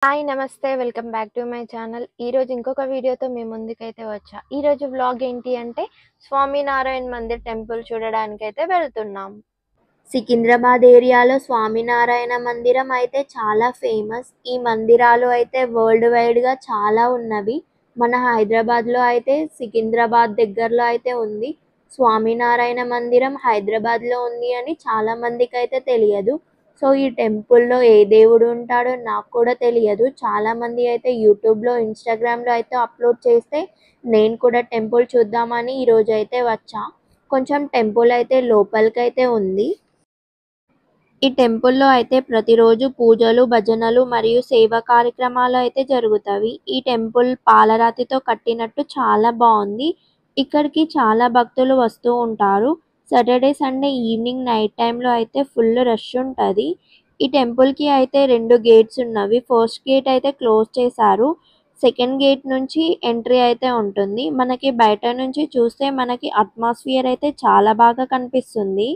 Hi నమస్తే welcome back to my channel. ఈరోజు ఇంకొక వీడియోతో మీ ముందుకైతే వచ్చా. ఈరోజు వ్లాగ్ ఏంటి అంటే స్వామినారాయణ మందిర్ టెంపుల్ చూడడానికైతే వెళ్తున్నాం. సికింద్రాబాద్ ఏరియాలో స్వామినారాయణ మందిరం అయితే చాలా ఫేమస్. ఈ మందిరాలు అయితే వరల్డ్ వైడ్గా చాలా ఉన్నవి. మన హైదరాబాద్లో అయితే సికింద్రాబాద్ దగ్గరలో అయితే ఉంది. స్వామినారాయణ మందిరం హైదరాబాద్లో ఉంది అని చాలా మందికి అయితే తెలియదు. సో ఈ టెంపుల్లో ఏ దేవుడు ఉంటాడో నాకు కూడా తెలియదు. చాలామంది అయితే యూట్యూబ్లో ఇన్స్టాగ్రామ్లో అయితే అప్లోడ్ చేస్తే నేను కూడా టెంపుల్ చూద్దామని ఈరోజు అయితే వచ్చా. కొంచెం టెంపుల్ అయితే లోపలికైతే ఉంది. ఈ టెంపుల్లో అయితే ప్రతిరోజు పూజలు భజనలు మరియు సేవా కార్యక్రమాలు అయితే జరుగుతాయి. ఈ టెంపుల్ పాలరాతితో కట్టినట్టు చాలా బాగుంది. ఇక్కడికి చాలా భక్తులు వస్తూ ఉంటారు. సాటర్డే సండే ఈవినింగ్ నైట్ టైంలో అయితే ఫుల్ రష్ ఉంటుంది. ఈ టెంపుల్కి అయితే 2 గేట్స్ ఉన్నవి. ఫస్ట్ గేట్ అయితే క్లోజ్ చేశారు. సెకండ్ గేట్ నుంచి ఎంట్రీ అయితే ఉంటుంది. మనకి బయట నుంచి చూస్తే మనకి అట్మాస్ఫియర్ అయితే చాలా బాగా కనిపిస్తుంది.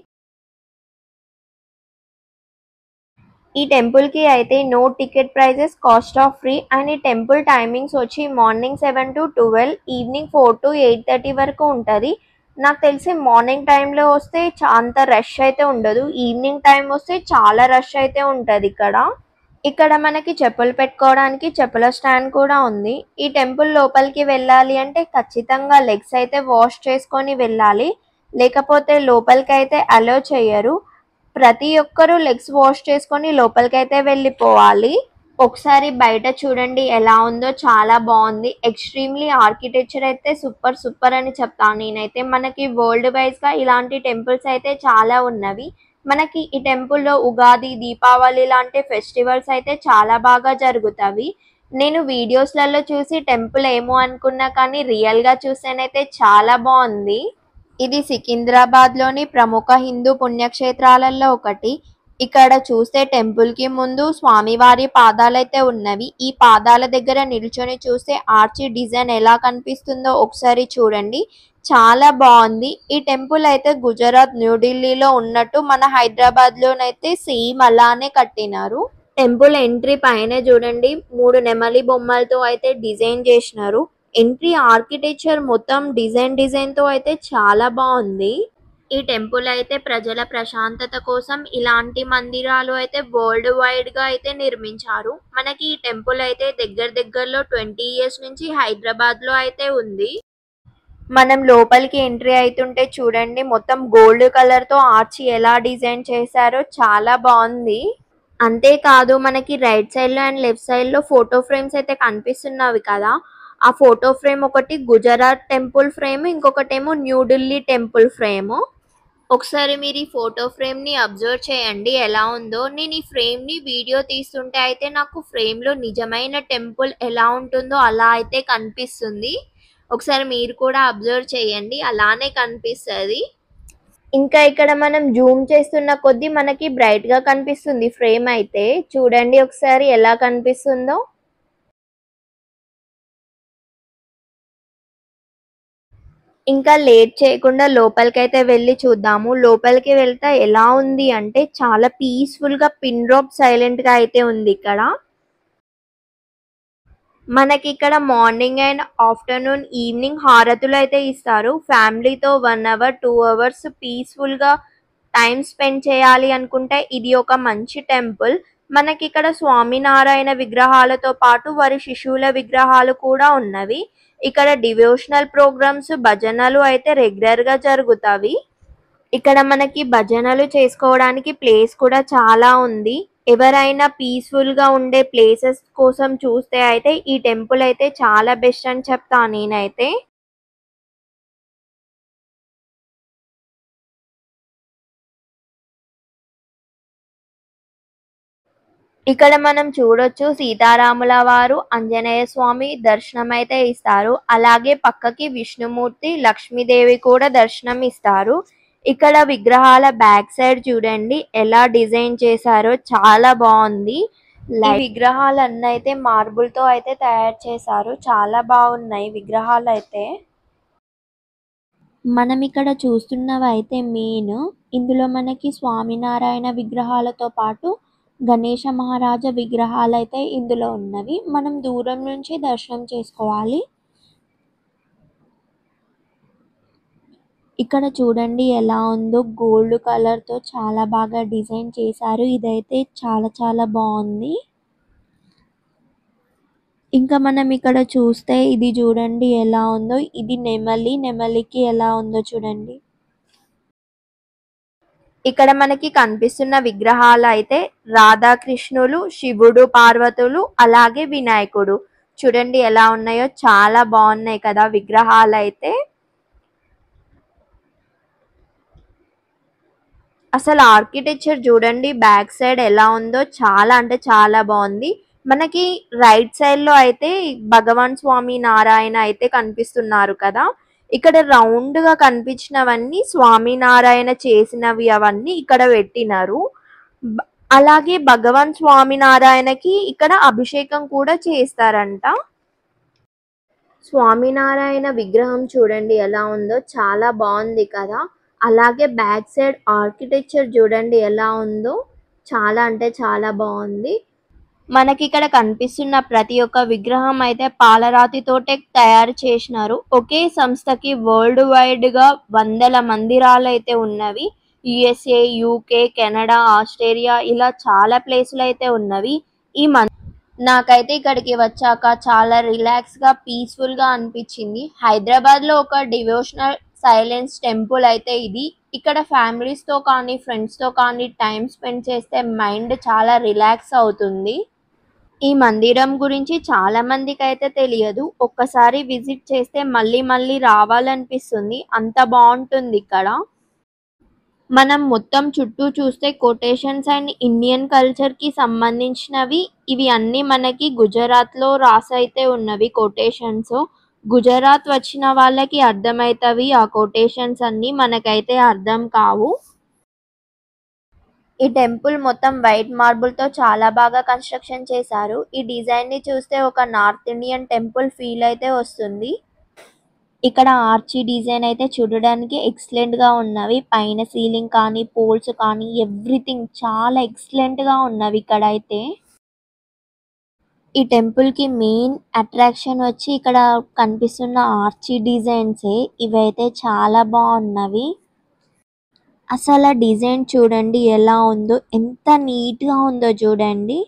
ఈ టెంపుల్కి అయితే no ticket prices, cost of free. And ఈ టెంపుల్ టైమింగ్స్ వచ్చి మార్నింగ్ 7 to 12, ఈవినింగ్ 4 to 8:30 వరకు ఉంటుంది. నాకు తెలిసి మార్నింగ్ టైంలో వస్తే అంత రష్ అయితే ఉండదు. ఈవినింగ్ టైం వస్తే చాలా రష్ అయితే ఉంటుంది ఇక్కడ మనకి చెప్పులు పెట్టుకోవడానికి చెప్పుల స్టాండ్ కూడా ఉంది. ఈ టెంపుల్ లోపలికి వెళ్ళాలి అంటే ఖచ్చితంగా లెగ్స్ అయితే వాష్ చేసుకొని వెళ్ళాలి, లేకపోతే లోపలికి అయితే అలో చేయరు. ప్రతి ఒక్కరూ లెగ్స్ వాష్ చేసుకొని లోపలికైతే వెళ్ళిపోవాలి. ఒకసారి బయట చూడండి ఎలా ఉందో, చాలా బాగుంది. ఎక్స్ట్రీమ్లీ ఆర్కిటెక్చర్ అయితే సూపర్ సూపర్ అని చెప్తాను నేనైతే. మనకి వరల్డ్ వైజ్గా ఇలాంటి టెంపుల్స్ అయితే చాలా ఉన్నవి. మనకి ఈ టెంపుల్లో ఉగాది, దీపావళి లాంటి ఫెస్టివల్స్ అయితే చాలా బాగా జరుగుతాయి. నేను వీడియోస్లలో చూసి టెంపుల్ ఏమో అనుకున్నా, కానీ రియల్గా చూస్తేనైతే చాలా బాగుంది. ఇది సికింద్రాబాద్లోని ప్రముఖ హిందూ పుణ్యక్షేత్రాలలో ఒకటి. ఇక్కడ చూస్తే టెంపుల్కి ముందు స్వామివారి పాదాలైతే ఉన్నవి. ఈ పాదాల దగ్గర నిల్చొని చూస్తే ఆర్చి డిజైన్ ఎలా కనిపిస్తుందో ఒకసారి చూడండి, చాలా బాగుంది. ఈ టెంపుల్ అయితే గుజరాత్ న్యూఢిల్లీలో ఉన్నట్టు మన హైదరాబాద్లోనైతే సేమ్ అలానే కట్టినారు. టెంపుల్ ఎంట్రీ పైన చూడండి 3 నెమలి బొమ్మలతో అయితే డిజైన్ చేసినారు. ఎంట్రీ ఆర్కిటెక్చర్ మొత్తం డిజైన్ తో అయితే చాలా బాగుంది. ఈ టెంపుల్ అయితే ప్రజల ప్రశాంతత కోసం ఇలాంటి మందిరాలు అయితే వరల్డ్ వైడ్ గా అయితే నిర్మించారు. మనకి ఈ టెంపుల్ అయితే దగ్గరలో 20 years నుంచి హైదరాబాద్ లో అయితే ఉంది. మనం లోపలికి ఎంట్రీ అవుతుంటే చూడండి, మొత్తం గోల్డ్ కలర్ తో ఆర్చి ఎలా డిజైన్ చేశారో చాలా బాగుంది. అంతేకాదు మనకి రైట్ సైడ్ లో అండ్ లెఫ్ట్ సైడ్ లో ఫోటో ఫ్రేమ్స్ అయితే కనిపిస్తున్నవి కదా. ఆ ఫోటో ఫ్రేమ్ ఒకటి గుజరాత్ టెంపుల్ ఫ్రేమ్, ఇంకొకటేమో న్యూఢిల్లీ టెంపుల్ ఫ్రేమ్. ఒకసారి మీరు ఈ ఫోటో ఫ్రేమ్ ని అబ్జర్వ్ చేయండి ఎలా ఉందో. నేను ఈ ఫ్రేమ్ ని వీడియో తీస్తుంటే అయితే నాకు ఫ్రేమ్ లో నిజమైన టెంపుల్ ఎలా ఉంటుందో అలా అయితే కనిపిస్తుంది. ఒకసారి మీరు కూడా అబ్జర్వ్ చేయండి, అలానే కనిపిస్తుంది. ఇంకా ఇక్కడ మనం జూమ్ చేస్తున్న కొద్దీ మనకి బ్రైట్ గా కనిపిస్తుంది ఫ్రేమ్ అయితే. చూడండి ఒకసారి ఎలా కనిపిస్తుందో. ఇంకా లేట్ చేయకుండా లోపలికైతే వెళ్ళి చూద్దాము. లోపలికి వెళ్తే ఎలా ఉంది అంటే చాలా పీస్ఫుల్ గా, పిన్ డ్రాప్ సైలెంట్ గా అయితే ఉంది ఇక్కడ. మనకి ఇక్కడ మార్నింగ్ అండ్ ఆఫ్టర్నూన్, ఈవినింగ్ హారతులు అయితే ఇస్తారు. ఫ్యామిలీతో 1 hour 2 hours పీస్ఫుల్ గా టైం స్పెండ్ చేయాలి అనుకుంటే ఇది ఒక మంచి టెంపుల్. మనకి ఇక్కడ స్వామినారాయణ విగ్రహాలతో పాటు వారి శిశువుల విగ్రహాలు కూడా ఉన్నవి. ఇక్కడ డివోషనల్ ప్రోగ్రామ్స్, భజనలు అయితే రెగ్యులర్ గా జరుగుతాయి. ఇక్కడ మనకి భజనలు చేసుకోవడానికి ప్లేస్ కూడా చాలా ఉంది. ఎవరైనా పీస్ఫుల్ గా ఉండే ప్లేసెస్ కోసం చూస్తే అయితే ఈ టెంపుల్ అయితే చాలా బెస్ట్ అని చెప్తాను నేనైతే. ఇక్కడ మనం చూడొచ్చు సీతారాముల వారు, ఆంజనేయ స్వామి దర్శనం అయితే ఇస్తారు. అలాగే పక్కకి విష్ణుమూర్తి, లక్ష్మీదేవి కూడా దర్శనం ఇస్తారు. ఇక్కడ విగ్రహాల బ్యాక్ సైడ్ చూడండి ఎలా డిజైన్ చేశారో, చాలా బాగుంది. ఈ విగ్రహాలన్నీ అయితే మార్బుల్ తో అయితే తయారు చేశారు. చాలా బాగున్నాయి విగ్రహాలు అయితే. మనం ఇక్కడ చూస్తున్నవి అయితే మెయిన్, ఇందులో మనకి స్వామినారాయణ విగ్రహాలతో పాటు గణేష మహారాజా విగ్రహాలు అయితే ఇందులో ఉన్నవి. మనం దూరం నుంచి దర్శనం చేసుకోవాలి. ఇక్కడ చూడండి ఎలా ఉందో, గోల్డ్ కలర్‌తో చాలా బాగా డిజైన్ చేశారు. ఇదైతే చాలా చాలా బావుంది. ఇంకా మనం ఇక్కడ చూస్తే ఇది చూడండి ఎలా ఉందో. ఇది నెమలి. నెమలికి ఎలా ఉందో చూడండి. ఇక్కడ మనకి కనిపిస్తున్న విగ్రహాలు అయితే రాధాకృష్ణులు, శివుడు, పార్వతులు, అలాగే వినాయకుడు. చూడండి ఎలా ఉన్నాయో, చాలా బాగున్నాయి కదా విగ్రహాలు అయితే. అసలు ఆర్కిటెక్చర్ చూడండి బ్యాక్ సైడ్ ఎలా ఉందో, చాలా అంటే చాలా బాగుంది. మనకి రైట్ సైడ్ లో అయితే భగవాన్ స్వామి నారాయణ అయితే కనిపిస్తున్నారు కదా. ఇక్కడ రౌండ్ గా కనిపించినవన్నీ స్వామి నారాయణ చేసినవి, అవన్నీ ఇక్కడ పెట్టినారు. బ- అలాగే భగవాన్ స్వామి నారాయణకి ఇక్కడ అభిషేకం కూడా చేస్తారంట. స్వామినారాయణ విగ్రహం చూడండి ఎలా ఉందో, చాలా బాగుంది కదా. అలాగే బ్యాక్ సైడ్ ఆర్కిటెక్చర్ చూడండి ఎలా ఉందో, చాలా అంటే చాలా బాగుంది. మనకి ఇక్కడ కనిపిస్తున్న ప్రతి ఒక్క విగ్రహం అయితే పాలరాతితోటే తయారు చేసినారు. ఒకే సంస్థకి వరల్డ్ వైడ్ గా వందల మందిరాలు అయితే ఉన్నవి. యుఎస్ఏ, యూకే, కెనడా, ఆస్ట్రేలియా ఇలా చాలా ప్లేసులు అయితే ఉన్నవి. ఈ నాకైతే ఇక్కడికి వచ్చాక చాలా రిలాక్స్ గా, పీస్ఫుల్ గా అనిపించింది. హైదరాబాద్ లో ఒక డివోషనల్ సైలెన్స్ టెంపుల్ అయితే ఇది. ఇక్కడ ఫ్యామిలీస్ తో కానీ ఫ్రెండ్స్ తో కానీ టైం స్పెండ్ చేస్తే మైండ్ చాలా రిలాక్స్ అవుతుంది. ఈ మందిరం గురించి చాలా మందికి అయితే తెలియదు. ఒక్కసారి విజిట్ చేస్తే మళ్ళీ మళ్ళీ రావాలనిపిస్తుంది, అంత బాగుంటుంది ఇక్కడ. మనం మొత్తం చుట్టూ చూస్తే కొటేషన్స్ అండ్ ఇండియన్ కల్చర్ కి సంబంధించినవి. ఇవి అన్ని మనకి గుజరాత్ లో రాసైతే ఉన్నవి కొటేషన్స్. గుజరాత్ వచ్చిన వాళ్ళకి అర్థమైతవి ఆ కొటేషన్స్ అన్ని, మనకైతే అర్థం కావు. ఈ టెంపుల్ మొత్తం వైట్ మార్బుల్ తో చాలా బాగా కన్స్ట్రక్షన్ చేశారు. ఈ డిజైన్ ని చూస్తే ఒక నార్త్ ఇండియన్ టెంపుల్ ఫీల్ అయితే వస్తుంది. ఇక్కడ ఆర్చీ డిజైన్ అయితే చూడడానికి ఎక్సలెంట్ గా ఉన్నవి. పైన సీలింగ్ కానీ, పోల్స్ కానీ, ఎవ్రీథింగ్ చాలా ఎక్సలెంట్ గా ఉన్నవి ఇక్కడ అయితే. ఈ టెంపుల్ కి మెయిన్ అట్రాక్షన్ వచ్చి ఇక్కడ కనిపిస్తున్న ఆర్చీ డిజైన్సే. ఇవైతే చాలా బాగున్నవి. అసలు ఆ డిజైన్ చూడండి ఎలా ఉందో, ఎంత నీట్ గా ఉందో చూడండి.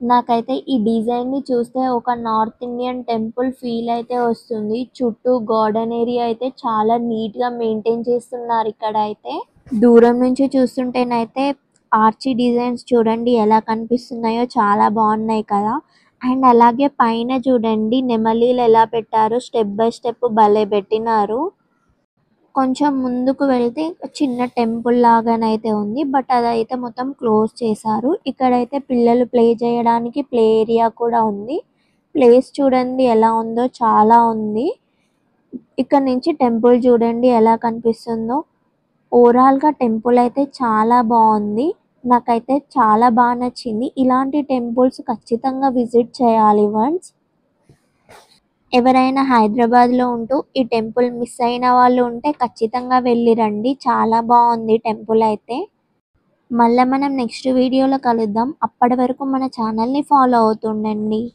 నాకైతే ఈ డిజైన్ ని చూస్తే ఒక నార్త్ ఇండియన్ టెంపుల్ ఫీల్ అయితే వస్తుంది. చుట్టూ గార్డెన్ ఏరియా అయితే చాలా నీట్ గా మెయింటైన్ చేస్తున్నారు ఇక్కడ అయితే. దూరం నుంచి చూస్తుంటేనైతే ఆర్చీ డిజైన్స్ చూడండి ఎలా కనిపిస్తున్నాయో, చాలా బాగున్నాయి కదా. అండ్ అలాగే పైన చూడండి నెమలీలు ఎలా పెట్టారో, స్టెప్ బై స్టెప్ భలే పెట్టినారు. కొంచెం ముందుకు వెళ్తే చిన్న టెంపుల్ లాగానైతే ఉంది. బట్ అదైతే మొత్తం క్లోజ్ చేశారు. ఇక్కడైతే పిల్లలు ప్లే చేయడానికి ప్లే ఏరియా కూడా ఉంది. ప్లేస్ చూడండి ఎలా ఉందో, చాలా ఉంది. ఇక్కడ నుంచి టెంపుల్ చూడండి ఎలా కనిపిస్తుందో. ఓవరాల్ గా టెంపుల్ అయితే చాలా బాగుంది. నాకైతే చాలా బాగా నచ్చింది. ఇలాంటి టెంపుల్స్ ఖచ్చితంగా విజిట్ చేయాలి వన్స్. ఎవరైనా హైదరాబాద్లో ఉంటూ ఈ టెంపుల్ మిస్ అయిన వాళ్ళు ఉంటే ఖచ్చితంగా వెళ్ళి రండి. చాలా బాగుంది టెంపుల్ అయితే. మళ్ళీ మనం నెక్స్ట్ వీడియోలో కలుద్దాం. అప్పటి వరకు మన ఛానల్ని ఫాలో అవుతుండండి.